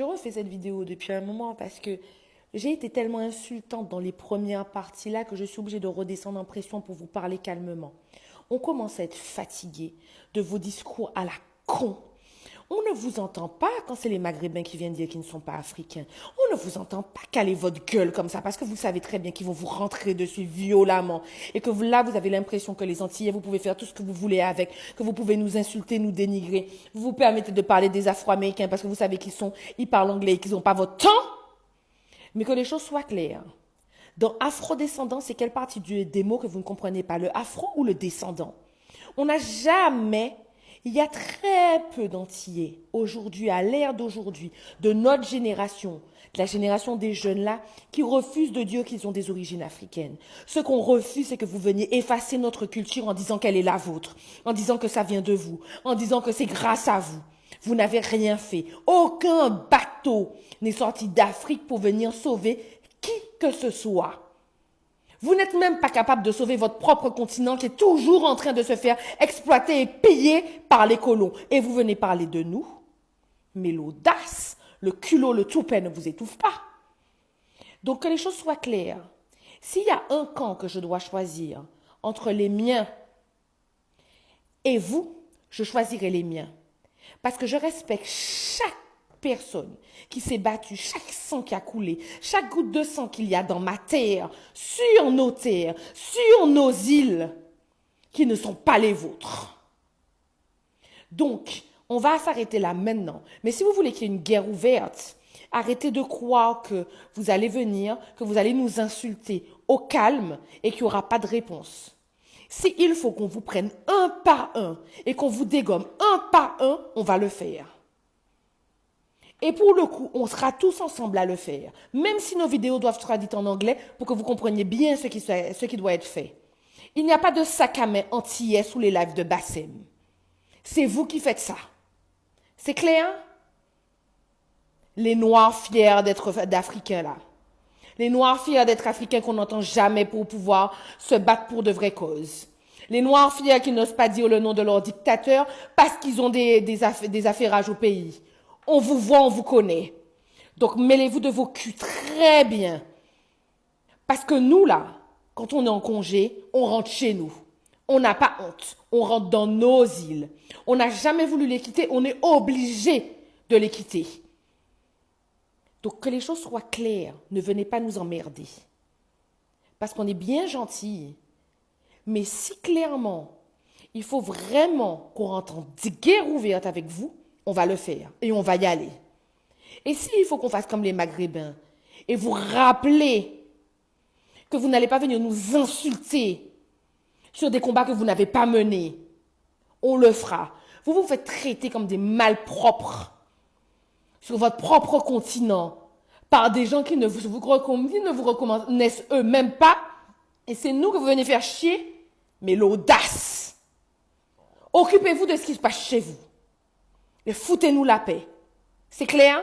Je refais cette vidéo depuis un moment parce que j'ai été tellement insultante dans les premières parties là que je suis obligée de redescendre en pression pour vous parler calmement. On commence à être fatigué de vos discours à la con. On ne vous entend pas quand c'est les Maghrébins qui viennent dire qu'ils ne sont pas africains. On ne vous entend pas caler votre gueule comme ça parce que vous savez très bien qu'ils vont vous rentrer dessus violemment et que là, vous avez l'impression que les Antillais, vous pouvez faire tout ce que vous voulez avec, que vous pouvez nous insulter, nous dénigrer. Vous vous permettez de parler des Afro-Américains parce que vous savez ils parlent anglais et qu'ils n'ont pas votre temps. Mais que les choses soient claires. Dans afrodescendant, c'est quelle partie des mots que vous ne comprenez pas, le afro ou le descendant? On n'a jamais, il y a très peu d'Antillais aujourd'hui, à l'ère d'aujourd'hui, de notre génération, de la génération des jeunes là, qui refusent de dire qu'ils ont des origines africaines. Ce qu'on refuse, c'est que vous veniez effacer notre culture en disant qu'elle est la vôtre, en disant que ça vient de vous, en disant que c'est grâce à vous. Vous n'avez rien fait. Aucun bateau n'est sorti d'Afrique pour venir sauver qui que ce soit. Vous n'êtes même pas capable de sauver votre propre continent qui est toujours en train de se faire exploiter et piller par les colons. Et vous venez parler de nous. Mais l'audace, le culot, le toupet ne vous étouffe pas. Donc que les choses soient claires. S'il y a un camp que je dois choisir entre les miens et vous, je choisirai les miens. Parce que je respecte chaque personne qui s'est battue, chaque sang qui a coulé, chaque goutte de sang qu'il y a dans ma terre, sur nos terres, sur nos îles, qui ne sont pas les vôtres. Donc, on va s'arrêter là maintenant. Mais si vous voulez qu'il y ait une guerre ouverte, arrêtez de croire que vous allez venir, que vous allez nous insulter au calme et qu'il n'y aura pas de réponse. S'il faut qu'on vous prenne un par un et qu'on vous dégomme un par un, on va le faire. Et pour le coup, on sera tous ensemble à le faire. Même si nos vidéos doivent être traduites en anglais pour que vous compreniez bien ce qui doit être fait. Il n'y a pas de sac à main antillais sous les lives de Bassem. C'est vous qui faites ça. C'est clair? Les Noirs fiers d'Africains là. Les Noirs fiers d'être Africains qu'on n'entend jamais pour pouvoir se battre pour de vraies causes. Les Noirs fiers qui n'osent pas dire le nom de leur dictateur parce qu'ils ont des affairages au pays. On vous voit, on vous connaît. Donc mêlez-vous de vos culs très bien. Parce que nous là, quand on est en congé, on rentre chez nous. On n'a pas honte. On rentre dans nos îles. On n'a jamais voulu les quitter, on est obligé de les quitter. Donc que les choses soient claires, ne venez pas nous emmerder. Parce qu'on est bien gentils. Mais si clairement, il faut vraiment qu'on rentre en guerre ouverte avec vous, on va le faire et on va y aller. Et s'il faut qu'on fasse comme les Maghrébins et vous rappeler que vous n'allez pas venir nous insulter sur des combats que vous n'avez pas menés, on le fera. Vous vous faites traiter comme des malpropres sur votre propre continent par des gens qui ne vous reconnaissent eux-mêmes pas. Et c'est nous que vous venez faire chier. Mais l'audace. Occupez-vous de ce qui se passe chez vous. Et foutez-nous la paix. C'est clair?